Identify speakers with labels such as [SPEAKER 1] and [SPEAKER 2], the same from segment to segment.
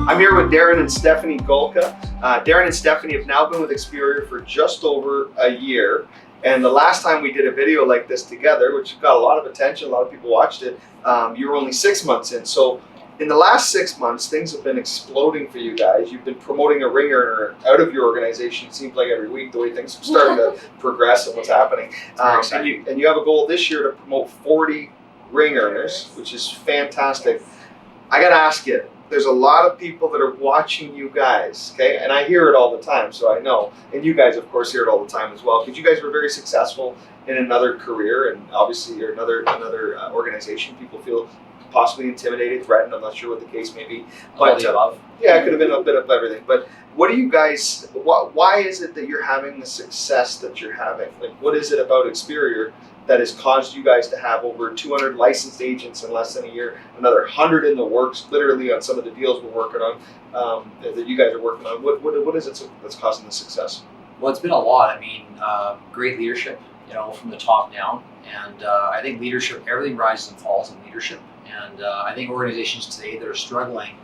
[SPEAKER 1] I'm here with Darren and Stephanie Golka. Darren and Stephanie have now been with Experior for just over a year. And the last time we did a video like this together, which got a lot of attention, a lot of people watched it, you were only 6 months in. So in the last 6 months, things have been exploding for you guys. You've been promoting a ring earner out of your organization, it seems like every week, the way things are starting to progress and what's happening. And you have a goal this year to promote 40 ring earners, which is fantastic. I gotta ask you, there's a lot of people that are watching you guys, okay? And I hear it all the time, so I know. And you guys, of course, hear it all the time as well, because you guys were very successful in another career, and obviously you're another organization. People feel possibly intimidated, threatened. I'm not sure what the case may be. But yeah, it could have been a bit of everything. But what do you guys, why is it that you're having the success that you're having? Like, what is it about Experior that has caused you guys to have over 200 licensed agents in less than a year, another 100 in the works, literally on some of the deals we're working on, that you guys are working on? What is it that's causing the success?
[SPEAKER 2] Well, it's been a lot. I mean, great leadership, from the top down. And I think leadership, everything rises and falls in leadership. And I think organizations today that are struggling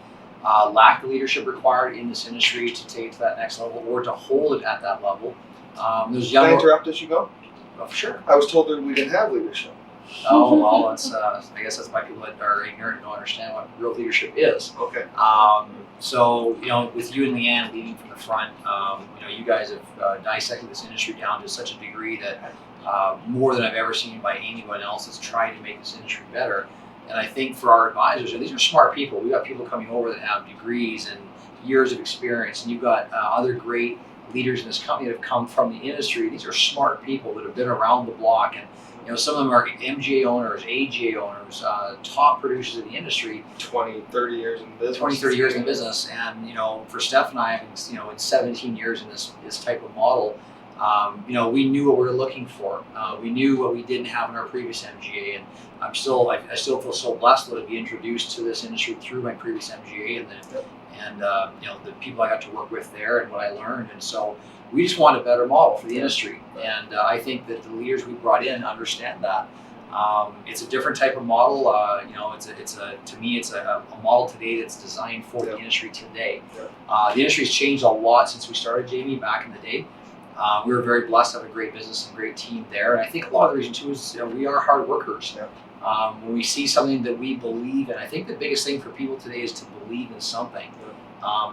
[SPEAKER 2] lack the leadership required in this industry to take to that next level or to hold it at that level. There's young.
[SPEAKER 1] Can I interrupt as you go?
[SPEAKER 2] Oh, sure.
[SPEAKER 1] I was told that we didn't have leadership.
[SPEAKER 2] Oh, well, that's, I guess that's why people that are ignorant don't understand what real leadership is.
[SPEAKER 1] Okay.
[SPEAKER 2] So, with you and Leanne leading from the front, you guys have dissected this industry down to such a degree that more than I've ever seen by anyone else is trying to make this industry better. And I think for our advisors, and these are smart people. We've got people coming over that have degrees and years of experience, and you've got other great leaders in this company that have come from the industry. These are smart people that have been around the block, and some of them are MGA owners, AGA owners, top producers in the industry.
[SPEAKER 1] 20, 30 years in business.
[SPEAKER 2] 20, 30 years in business. And, for Steph and I, in 17 years in this type of model, we knew what we were looking for. We knew what we didn't have in our previous MGA, and I still feel so blessed to be introduced to this industry through my previous MGA and the people I got to work with there and what I learned. And so we just want a better model for the industry. And I think that the leaders we brought in understand that. It's a different type of model. To me, it's a model today that's designed for the industry today. The industry's changed a lot since we started, Jamie, back in the day. We were very blessed to have a great business and great team there. And I think a lot of the reason too is we are hard workers. When we see something that we believe in, I think the biggest thing for people today is to believe in something.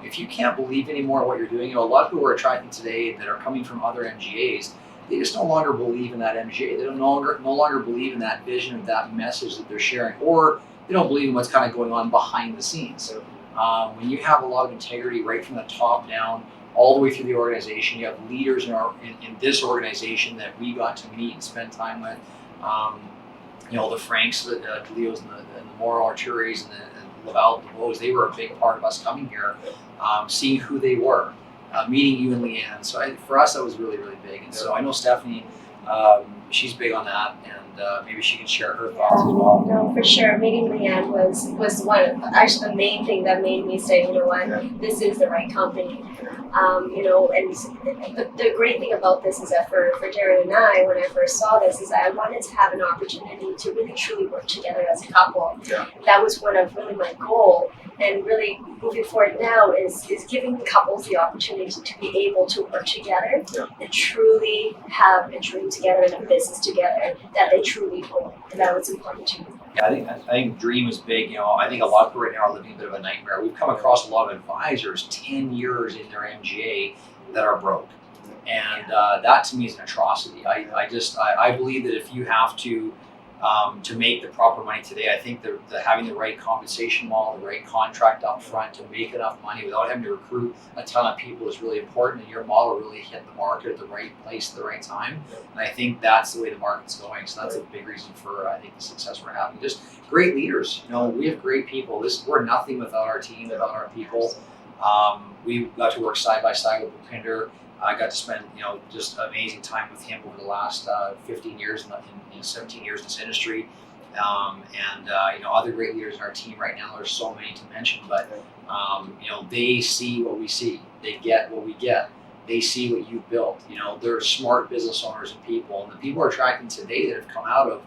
[SPEAKER 2] If you can't believe anymore in what you're doing, a lot of people we're attracting today that are coming from other MGAs, they just no longer believe in that MGA. They no longer believe in that vision or that message that they're sharing, or they don't believe in what's kind of going on behind the scenes. When you have a lot of integrity right from the top down, all the way through the organization, you have leaders in this organization that we got to meet and spend time with. The Franks, the Leos, and the Morrow Arturies, and the Laval, and the Lowe's, they were a big part of us coming here, seeing who they were, meeting you and Leanne. So for us, that was really, really big. And so I know Stephanie, she's big on that, and maybe she can share her thoughts as well.
[SPEAKER 3] No, for sure. Meeting Leanne was actually the main thing that made me say, this is the right company. And the great thing about this is that for Darren and I, when I first saw this, is that I wanted to have an opportunity to really truly work together as a couple. That was one of really my goal. And really moving forward now is giving couples the opportunity to be able to work together and truly have a dream together and a business together that they truly own. And that was important to me.
[SPEAKER 2] Yeah, I think dream is big. I think a lot of people right now are living a bit of a nightmare. We've come across a lot of advisors 10 years in their MGA that are broke. And that to me is an atrocity. I believe that if you have to make the proper money today, I think that having the right compensation model, the right contract up front to make enough money without having to recruit a ton of people is really important, and your model really hit the market at the right place at the right time. And I think that's the way the market's going. So that's a big reason for, I think, the success we're having. Just great leaders. We have great people. We're nothing without our team, without our people. We got to work side by side with Prickett. I got to spend, just amazing time with him over the last 15 years, in 17 years in this industry. Other great leaders in our team right now. There's so many to mention, but they see what we see. They get what we get. They see what you've built. They're smart business owners and people, and the people we're attracting today that have come out of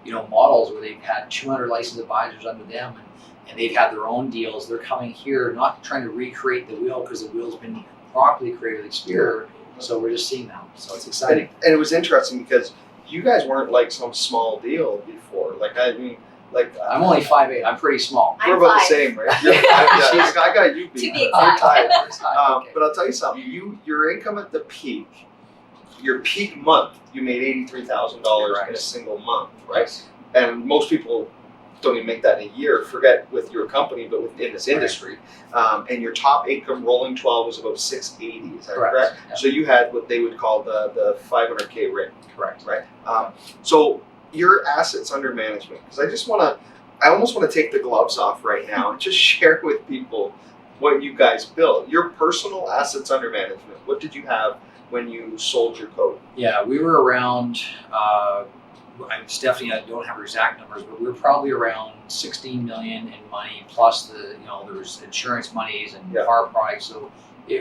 [SPEAKER 2] models where they've had 200 licensed advisors under them, and they've had their own deals. They're coming here, not trying to recreate the wheel because the wheel's been properly created with Experior. So we're just seeing that. So it's exciting.
[SPEAKER 1] And it was interesting because you guys weren't like some small deal before.
[SPEAKER 2] I'm only 5'8". I'm pretty small.
[SPEAKER 1] We're about the same, right? I got you beat.
[SPEAKER 3] To be exact.
[SPEAKER 2] Okay.
[SPEAKER 1] But I'll tell you something. Your income at the peak, your peak month, you made $83,000 in a single month, right? And most people don't even make that in a year. Forget with your company, but within this industry. And your top income rolling 12 was about 680. Is that correct?
[SPEAKER 2] Yeah.
[SPEAKER 1] So you had what they would call the 500K ring.
[SPEAKER 2] Correct.
[SPEAKER 1] Right. So your assets under management, because I almost want to take the gloves off right now and just share with people what you guys built. Your personal assets under management. What did you have when you sold your code?
[SPEAKER 2] Yeah, we were around. Stephanie, I don't have her exact numbers, but we were probably around 16 million in money, plus there was insurance monies and car products. So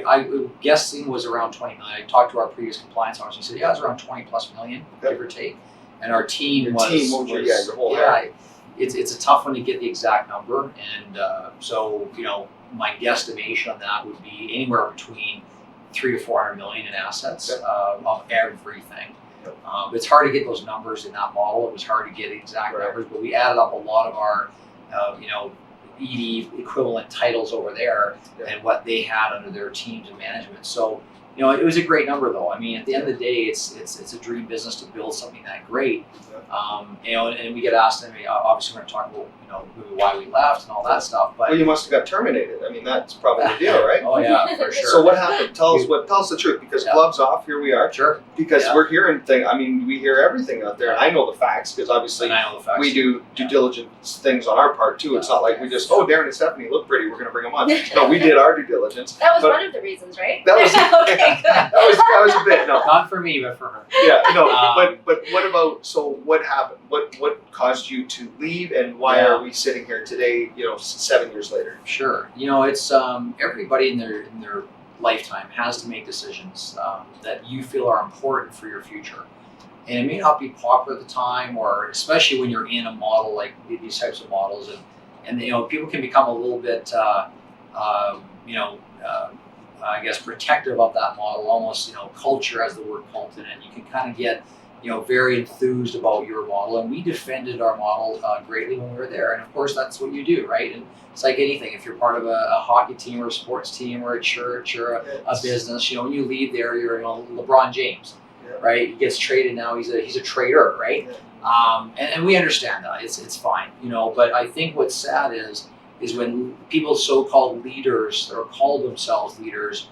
[SPEAKER 2] I'm guessing was around 20 million. I talked to our previous compliance officer. He said, yeah, it was around 20 plus million, give or take. And our team
[SPEAKER 1] your
[SPEAKER 2] was
[SPEAKER 1] whole area.
[SPEAKER 2] It's a tough one to get the exact number, and so my guesstimation on that would be anywhere between 300 to 400 million in assets of everything. It's hard to get those numbers in that model. It was hard to get exact numbers, but we added up a lot of our, ED equivalent titles over there and what they had under their teams and management. So, it was a great number though. I mean, at the end of the day, it's a dream business to build something that great. And we get asked, obviously we're going to talk about, maybe why we left and all that stuff. But
[SPEAKER 1] well, you must have got terminated. I mean, that's probably the deal, right?
[SPEAKER 2] Oh yeah, for sure.
[SPEAKER 1] So what happened? Tell us the truth, because gloves off, here we are.
[SPEAKER 2] Sure.
[SPEAKER 1] Because we're hearing things. I mean, we hear everything out there, and I know the facts because obviously we do due diligence things on our part too. It's not like we just, Darren and Stephanie look pretty, we're going to bring them on. No, we did our due diligence.
[SPEAKER 3] That was one of the reasons, right?
[SPEAKER 1] That was
[SPEAKER 3] okay, good.
[SPEAKER 1] that was a bit
[SPEAKER 2] not for me, but for her.
[SPEAKER 1] Yeah, no. But what about? So what happened? What caused you to leave, and why are we sitting here today? 7 years later.
[SPEAKER 2] Sure. It's everybody in their lifetime has to make decisions that you feel are important for your future, and it may not be popular at the time, or especially when you're in a model like these types of models, and people can become a little bit I guess protective of that model, almost culture has the word cult in it. You can kind of get very enthused about your model, and we defended our model greatly when we were there. And of course, that's what you do, right? And it's like anything. If you're part of a hockey team or a sports team or a church or a business, when you leave there, you're LeBron James, right? He gets traded now. He's a trader, right? And we understand that. It's fine, But I think what's sad is when people so-called leaders or call themselves leaders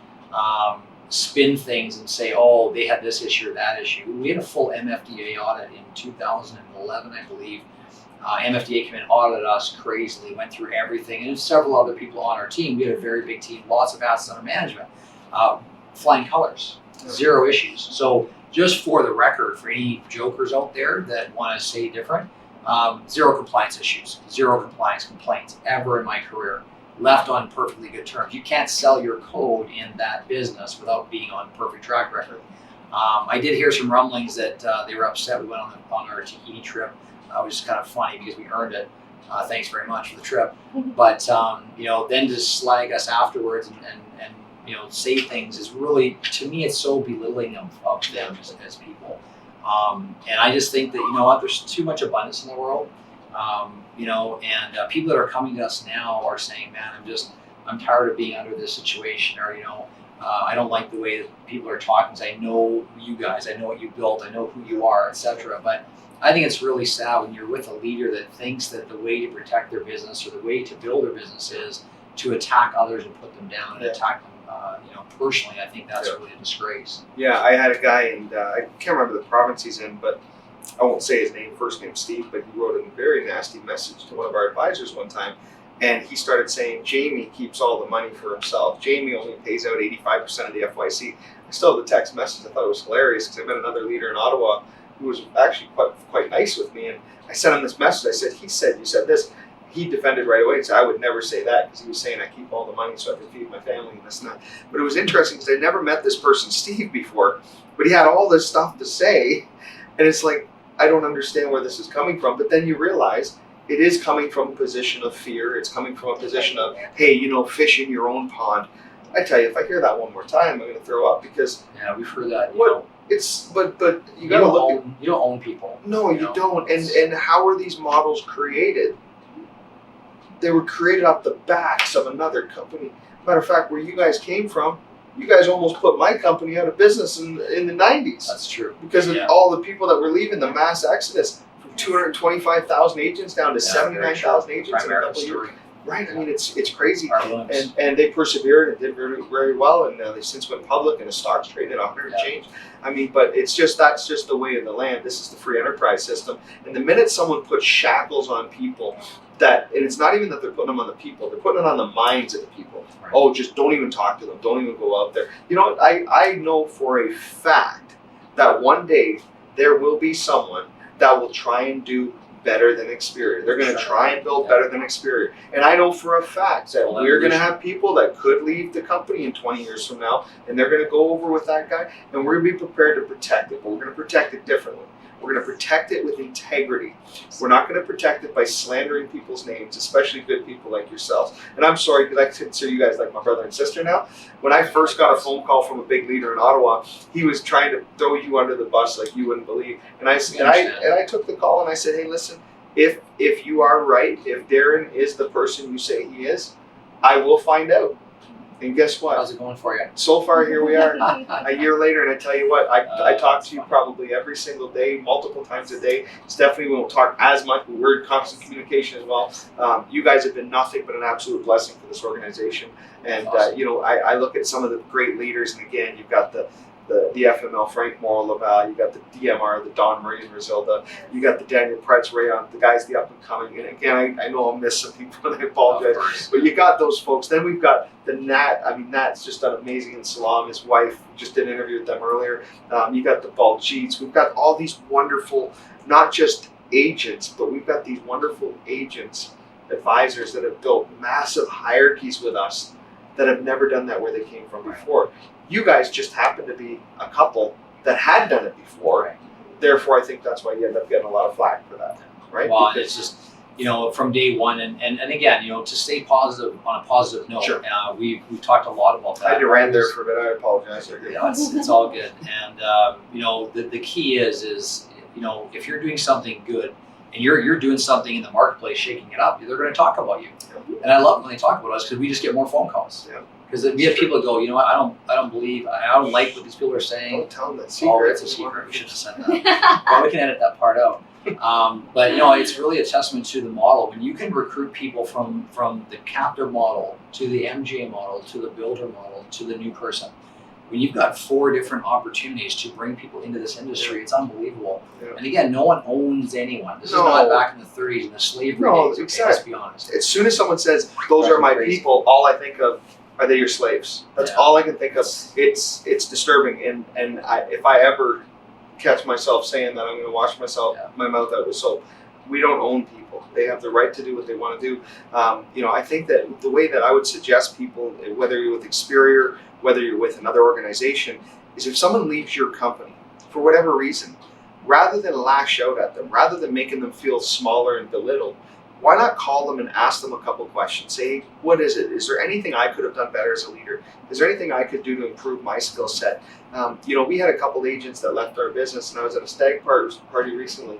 [SPEAKER 2] spin things and say, oh, they had this issue or that issue. We had a full MFDA audit in 2011, I believe. MFDA came in, audited us crazily, went through everything, and several other people on our team. We had a very big team, lots of assets under management. Flying colors, zero issues. So just for the record, for any jokers out there that want to say different, zero compliance issues, zero compliance complaints ever in my career. Left on perfectly good terms. You can't sell your code in that business without being on perfect track record. I did hear some rumblings that they were upset. We went on our Tahiti trip, which is kind of funny because we earned it. Thanks very much for the trip. But then to slag us afterwards and say things is really, to me, it's so belittling of them as people. And I just think that there's too much abundance in the world. And people that are coming to us now are saying, man, I'm tired of being under this situation, or, I don't like the way that people are talking, because I know you guys, I know what you built, I know who you are, etc. But I think it's really sad when you're with a leader that thinks that the way to protect their business or the way to build their business is to attack others and put them down and attack them. Personally, I think that's really a disgrace.
[SPEAKER 1] Yeah, I had a guy, and I can't remember the province he's in, but I won't say his name, first name Steve, but he wrote a very nasty message to one of our advisors one time, and he started saying, Jamie keeps all the money for himself. Jamie only pays out 85% of the FYC. I still have the text message. I thought it was hilarious because I met another leader in Ottawa who was actually quite nice with me, and I sent him this message. I said, you said this. He defended right away and said, I would never say that, because he was saying I keep all the money so I can feed my family and this and that. But it was interesting because I never met this person, Steve, before, but he had all this stuff to say, and it's like, I don't understand where this is coming from. But then you realize it is coming from a position of fear. It's coming from a position of, hey, fish in your own pond. I tell you, if I hear that one more time, I'm going to throw up because
[SPEAKER 2] we've heard that.
[SPEAKER 1] But you got to look at,
[SPEAKER 2] you don't own people.
[SPEAKER 1] No, you don't. And how are these models created? They were created off the backs of another company. Matter of fact, where you guys came from, you guys almost put my company out of business in the 90s.
[SPEAKER 2] That's true.
[SPEAKER 1] Because of all the people that were leaving, the mass exodus from 225,000 agents down to 79,000 agents in a couple of years. Right, I mean it's crazy, and they persevered and did very, very well, and they since went public and the stock's traded at 100 change. I mean, but that's just the way of the land. This is the free enterprise system, and the minute someone puts shackles on people, and it's not even that they're putting them on the people, they're putting it on the minds of the people. Right. Oh, just don't even talk to them, don't even go out there. I know for a fact that one day there will be someone that will try and do better than Experior. They're going to try and build better than Experior. And I know for a fact that we're going to have people that could leave the company in 20 years from now, and they're going to go over with that guy, and we're going to be prepared to protect it, but we're going to protect it differently. We're going to protect it with integrity. We're not going to protect it by slandering people's names, especially good people like yourselves. And I'm sorry, because I consider you guys like my brother and sister now. When I first got a phone call from a big leader in Ottawa, he was trying to throw you under the bus like you wouldn't believe. And I took the call and I said, hey, listen, if you are right, if Darren is the person you say he is, I will find out. And guess what?
[SPEAKER 2] How's it going for you?
[SPEAKER 1] So far, here we are, a year later, and I tell you what, I talk to you probably every single day, multiple times a day. Stephanie, we won't talk as much, but we're in constant communication as well. You guys have been nothing but an absolute blessing for this organization. And, awesome. I look at some of the great leaders, and again, you've got the FML, Frank Morrow Laval, you got the DMR, the Don Marie and Rizilda, you got the Daniel Pretz, Rayon, the guys, the up and coming. And again, I know I'll miss some people and I apologize, but you got those folks. Then we've got the Nat. I mean, Nat's just done amazing in Salam. His wife, just did an interview with them earlier. You got the Baljeets. We've got all these wonderful, not just agents, but we've got these wonderful agents, advisors that have built massive hierarchies with us that have never done that where they came from before. You guys just happen to be a couple that had done it before. Right. Therefore, I think that's why you end up getting a lot of flack for that, right?
[SPEAKER 2] Well, it's just, from day one, and again, to stay positive on a positive note.
[SPEAKER 1] Sure.
[SPEAKER 2] We've talked a lot about that.
[SPEAKER 1] I ran there for a bit. I apologize.
[SPEAKER 2] It's all good. And the key is if you're doing something good and you're doing something in the marketplace, shaking it up, they're going to talk about you. Yeah. And I love when they talk about us because we just get more phone calls. Yeah. Because we have people that go, I don't believe, I don't like what these people are saying.
[SPEAKER 1] Don't tell them that secret.
[SPEAKER 2] Oh, it's a secret. We should have said that. Well, we can edit that part out. But it's really a testament to the model. When you can recruit people from the captive model to the MGA model to the builder model to the new person, when you've got 4 different opportunities to bring people into this industry, it's unbelievable. Yeah. And again, no one owns anyone. This is not back in the 30s in the slavery days. Okay,
[SPEAKER 1] exactly.
[SPEAKER 2] Let's be honest.
[SPEAKER 1] As soon as someone says, those are my people, all I think of, are they your slaves? That's all I can think of. It's disturbing, and if I ever catch myself saying that, I'm going to wash my mouth out with soap. We don't own people. They have the right to do what they want to do. I think that the way that I would suggest people, whether you're with Experior, whether you're with another organization, is if someone leaves your company for whatever reason, rather than lash out at them, rather than making them feel smaller and belittled, why not call them and ask them a couple questions? Say, what is it? Is there anything I could have done better as a leader? Is there anything I could do to improve my skill set? We had a couple agents that left our business, and I was at a stag party recently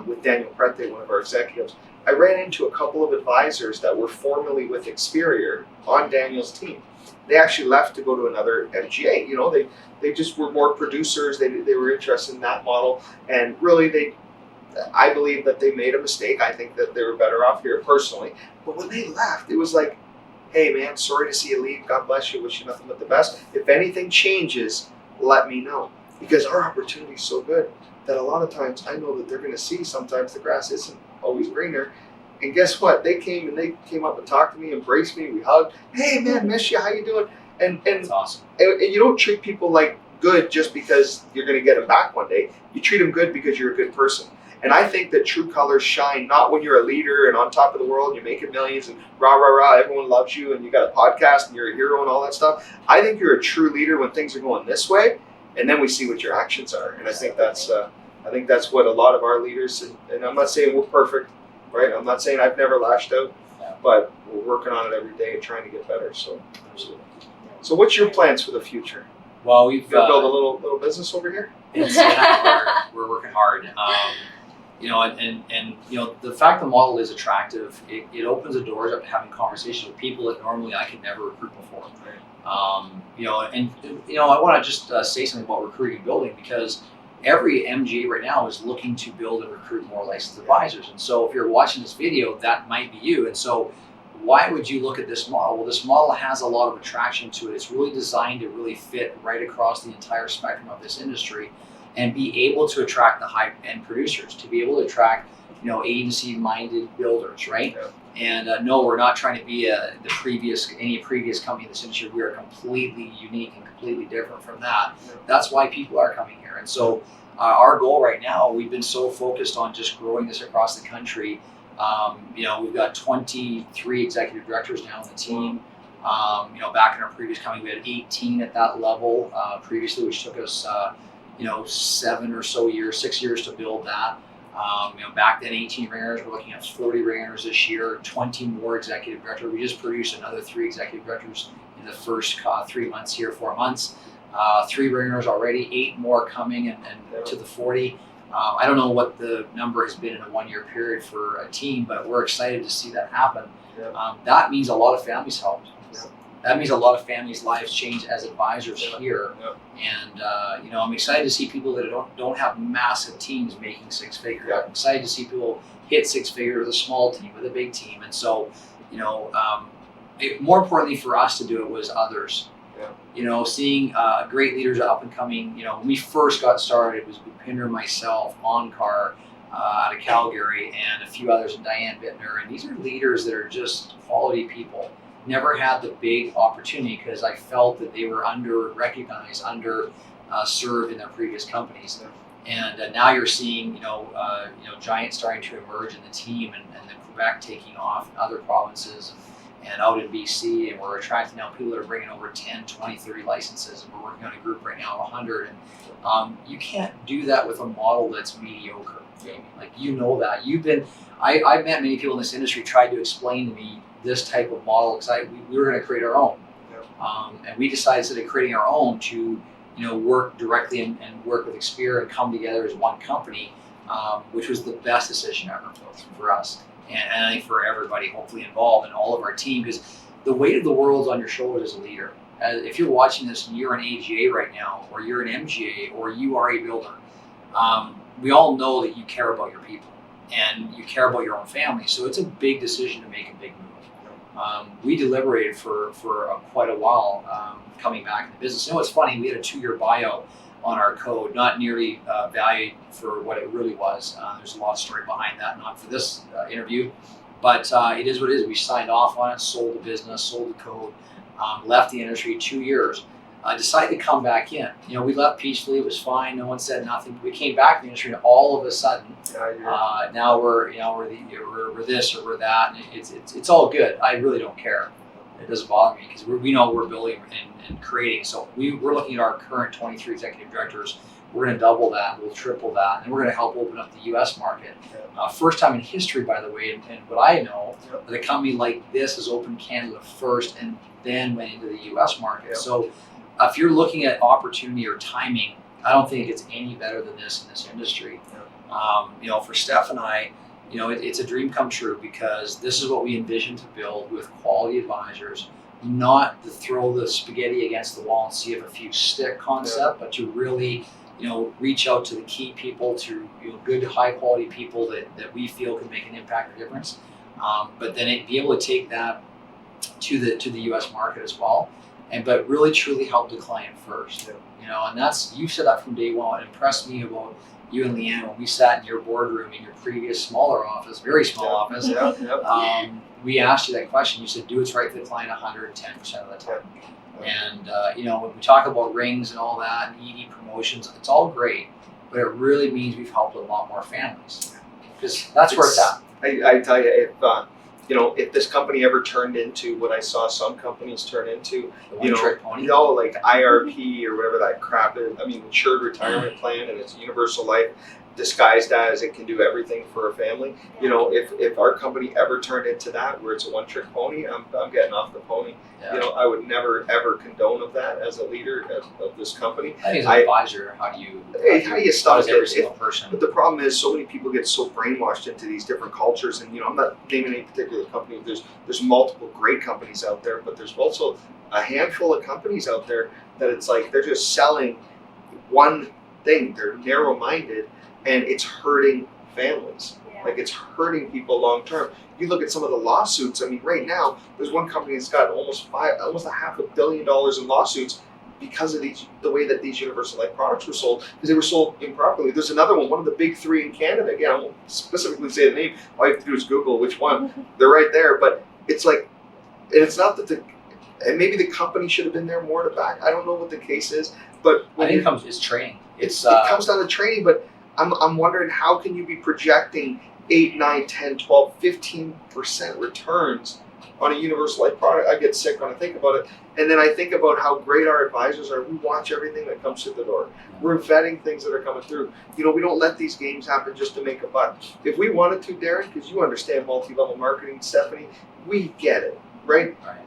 [SPEAKER 1] with Daniel Pretz, one of our executives. I ran into a couple of advisors that were formerly with Experior on Daniel's team. They actually left to go to another MGA. They just were more producers. They were interested in that model, and really I believe that they made a mistake. I think that they were better off here personally. But when they left, it was like, hey man, sorry to see you leave. God bless you. Wish you nothing but the best. If anything changes, let me know. Because our opportunity is so good that a lot of times I know that they're going to see sometimes the grass isn't always greener. And guess what? They came up and talked to me, embraced me, we hugged. Hey man, miss you. How you doing? And
[SPEAKER 2] that's awesome.
[SPEAKER 1] And you don't treat people like good just because you're going to get them back one day. You treat them good because you're a good person. And I think that true colors shine not when you're a leader and on top of the world, you're making millions and rah, rah, rah, everyone loves you and you got a podcast and you're a hero and all that stuff. I think you're a true leader when things are going this way, and then we see what your actions are. And I think that's I think that's what a lot of our leaders, and I'm not saying we're perfect, right? I'm not saying I've never lashed out, but we're working on it every day and trying to get better. So, absolutely. So what's your plans for the future?
[SPEAKER 2] Well, we've
[SPEAKER 1] gonna build a little business over here.
[SPEAKER 2] We're working hard. You know, and you know, the fact the model is attractive, it opens the doors up to having conversations with people that normally I could never recruit before. You know, and you know, I want to just say something about recruiting and building, because every MGA right now is looking to build and recruit more licensed advisors. And so if you're watching this video, that might be you. And so why would you look at this model? Well, this model has a lot of attraction to it. It's really designed to really fit right across the entire spectrum of this industry and be able to attract the high-end producers, to be able to attract, you know, agency-minded builders, right?
[SPEAKER 1] Yeah.
[SPEAKER 2] And no, we're not trying to be any previous company in this industry. We are completely unique and completely different from that.
[SPEAKER 1] Yeah.
[SPEAKER 2] That's why people are coming here. And so our goal right now, we've been so focused on just growing this across the country. You know, we've got 23 executive directors now on the team. You know, back in our previous company, we had 18 at that level previously, which took us, you know, 6 years to build that. You know, back then 18 ringers, we're looking at 40 ringers this year, 20 more executive directors. We just produced another 3 executive directors in the first 4 months. 3 ringers already, 8 more coming and to the 40. I don't know what the number has been in a 1-year period for a team, but we're excited to see that happen.
[SPEAKER 1] Yeah.
[SPEAKER 2] That means a lot of families helped.
[SPEAKER 1] Yeah.
[SPEAKER 2] That means a lot of families' lives change as advisors here.
[SPEAKER 1] Yeah.
[SPEAKER 2] And you know, I'm excited to see people that don't have massive teams making 6 figures.
[SPEAKER 1] Yeah.
[SPEAKER 2] I'm excited to see people hit 6 figures with a small team, with a big team. And so, you know, more importantly for us to do it was others.
[SPEAKER 1] Yeah.
[SPEAKER 2] You know, seeing great leaders up and coming. You know, when we first got started, it was Bupinder, myself, Onkar out of Calgary, and a few others, and Diane Bittner. And these are leaders that are just quality people. Never had the big opportunity because I felt that they were under-recognized, served in their previous companies. And now you're seeing, you know, giants starting to emerge in the team, and the Quebec taking off, and other provinces, and out in BC, and we're attracting now people that are bringing over 10, 20, 30 licenses, and we're working on a group right now of 100. And you can't do that with a model that's mediocre. Like, you know that. I've met many people in this industry tried to explain to me this type of model, because we were going to create our own. And we decided, instead of creating our own, to, you know, work directly and work with Experior and come together as one company, which was the best decision ever for us. And I think for everybody hopefully involved in all of our team, because the weight of the world's on your shoulders as a leader. If you're watching this and you're an AGA right now, or you're an MGA, or you are a builder, we all know that you care about your people and you care about your own family. So it's a big decision to make a big move. We deliberated for quite a while coming back in the business. You know, it's funny, we had a 2-year buyout on our code, not nearly valued for what it really was. There's a lot of story behind that, not for this interview, but it is what it is. We signed off on it, sold the business, sold the code, left the industry 2 years, decided to come back in. You know, we left peacefully, it was fine, no one said nothing. We came back to the industry, and all of a sudden, now we're this or we're that, and it's all good. I really don't care. It doesn't bother me, because we know we're building and creating. So we're looking at our current 23 executive directors. We're going to double that, we'll triple that, and we're going to help open up the U.S. market. First time in history, by the way, and what I know, that a company like this has opened Canada first and then went into the U.S. market. So if you're looking at opportunity or timing, I don't think it's any better than this in this industry. You know, for Steph and I, you know, it's a dream come true, because this is what we envision to build with quality advisors, not to throw the spaghetti against the wall and see if a few stick concept, but to really, you know, reach out to the key people, to, you know, good, high quality people that we feel can make an impact or difference. But then be able to take that to the U.S. market as well, but really truly help the client first. You know, and that's, you said that from day one. What impressed me about you and Leanne, when we sat in your boardroom in your previous smaller office, very small office, we asked you that question. You said, do what's right for the client 110% of the time. And you know, when we talk about rings and all that, and ED promotions, it's all great, but it really means we've helped a lot more families, because that's where it's at.
[SPEAKER 1] I tell you, if you know, if this company ever turned into what I saw some companies turn into,
[SPEAKER 2] Pony.
[SPEAKER 1] You know, like IRP or whatever that crap is. I mean, insured retirement plan, and it's universal life. disguised as it can do everything for a family. You know, if our company ever turned into that, where it's a one-trick pony, I'm getting off the pony.
[SPEAKER 2] Yeah.
[SPEAKER 1] You know, I would never ever condone of that as a leader of this company.
[SPEAKER 2] I think as an advisor, how do you
[SPEAKER 1] stop
[SPEAKER 2] does every
[SPEAKER 1] it?
[SPEAKER 2] single person?
[SPEAKER 1] But the problem is, so many people get so brainwashed into these different cultures, and you know, I'm not naming any particular company. There's multiple great companies out there, but there's also a handful of companies out there that it's like they're just selling one thing. They're narrow-minded, and it's hurting families.
[SPEAKER 3] Yeah.
[SPEAKER 1] Like, it's hurting people long term. You look at some of the lawsuits. I mean, right now, there's one company that's got almost $500 million in lawsuits because of the way that these universal life products were sold, because they were sold improperly. There's another one of the big three in Canada. Again, I won't specifically say the name. All you have to do is Google which one. They're right there. But it's like, and it's not that and maybe the company should have been there more to back. I don't know what the case is, but
[SPEAKER 2] I think it's training.
[SPEAKER 1] It comes down to training, but I'm wondering, how can you be projecting 8, 9, 10, 12, 15% returns on a universal life product? I get sick when I think about it. And then I think about how great our advisors are. We watch everything that comes through the door. We're vetting things that are coming through. You know, we don't let these games happen just to make a buck. If we wanted to, Darren, because you understand multi-level marketing, Stephanie, we get it, right?
[SPEAKER 2] Right.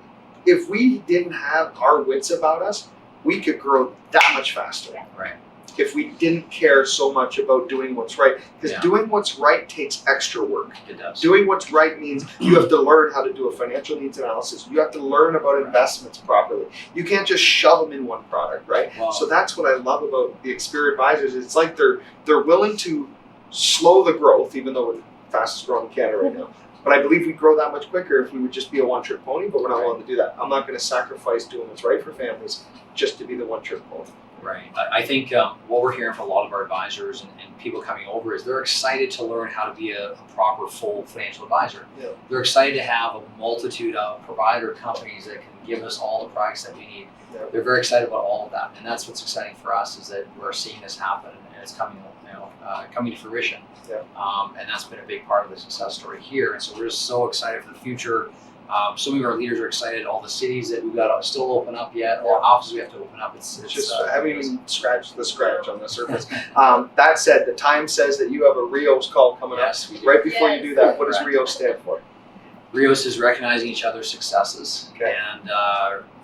[SPEAKER 1] If we didn't have our wits about us, we could grow that much faster.
[SPEAKER 2] Right.
[SPEAKER 1] If we didn't care so much about doing what's right. Because doing what's right takes extra work.
[SPEAKER 2] It does.
[SPEAKER 1] Doing what's right means you have to learn how to do a financial needs analysis. You have to learn about investments properly. You can't just shove them in one product, right?
[SPEAKER 2] Wow.
[SPEAKER 1] So that's what I love about the Experior advisors. It's like they're willing to slow the growth, even though we're the fastest growing in Canada right now. But I believe we'd grow that much quicker if we would just be a one-trick pony, but we're not willing to do that. I'm not going to sacrifice doing what's right for families just to be the one-trick pony.
[SPEAKER 2] Right. I think what we're hearing from a lot of our advisors and people coming over is they're excited to learn how to be a proper, full financial advisor.
[SPEAKER 1] Yeah.
[SPEAKER 2] They're excited to have a multitude of provider companies that can give us all the products that we need.
[SPEAKER 1] Yeah.
[SPEAKER 2] They're very excited about all of that, and that's what's exciting for us, is that we're seeing this happen and it's coming, coming to fruition.
[SPEAKER 1] Yeah.
[SPEAKER 2] And that's been a big part of the success story here. And so we're just so excited for the future. So many of our leaders are excited. All the cities that we've got to still open up yet, all offices we have to open up. It's
[SPEAKER 1] just haven't even scratched the scratch on the surface. That said, the Times says that you have a Rios call coming up.
[SPEAKER 2] Yes, we do.
[SPEAKER 1] Right before you do that, what does
[SPEAKER 2] Correct.
[SPEAKER 1] Rios stand for?
[SPEAKER 2] Rios is recognizing each other's successes,
[SPEAKER 1] Okay.
[SPEAKER 2] and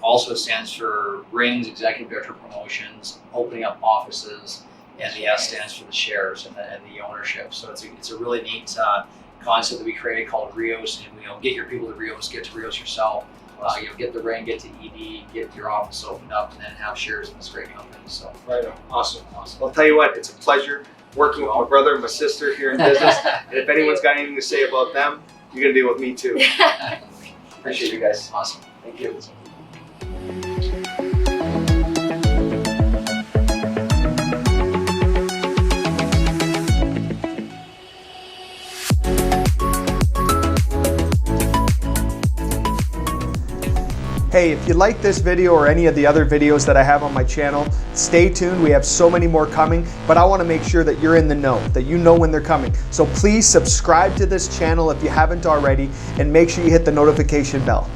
[SPEAKER 2] also stands for Rings, Executive Director Promotions, opening up offices, and the S stands for the shares and the ownership. So it's a really neat concept that we created called Rios, and get your people to Rios, get to Rios yourself. Get the ring, get to ED, get your office opened up, and then have shares in this great company. So
[SPEAKER 1] Right on. Awesome. Well, I'll tell you what, it's a pleasure working with my brother and my sister here in business. And if anyone's got anything to say about them, you're gonna deal with me too. Appreciate you guys.
[SPEAKER 2] Awesome.
[SPEAKER 1] Thank you. Hey, if you like this video or any of the other videos that I have on my channel, stay tuned. We have so many more coming, but I want to make sure that you're in the know, that you know when they're coming. So please subscribe to this channel if you haven't already, and make sure you hit the notification bell.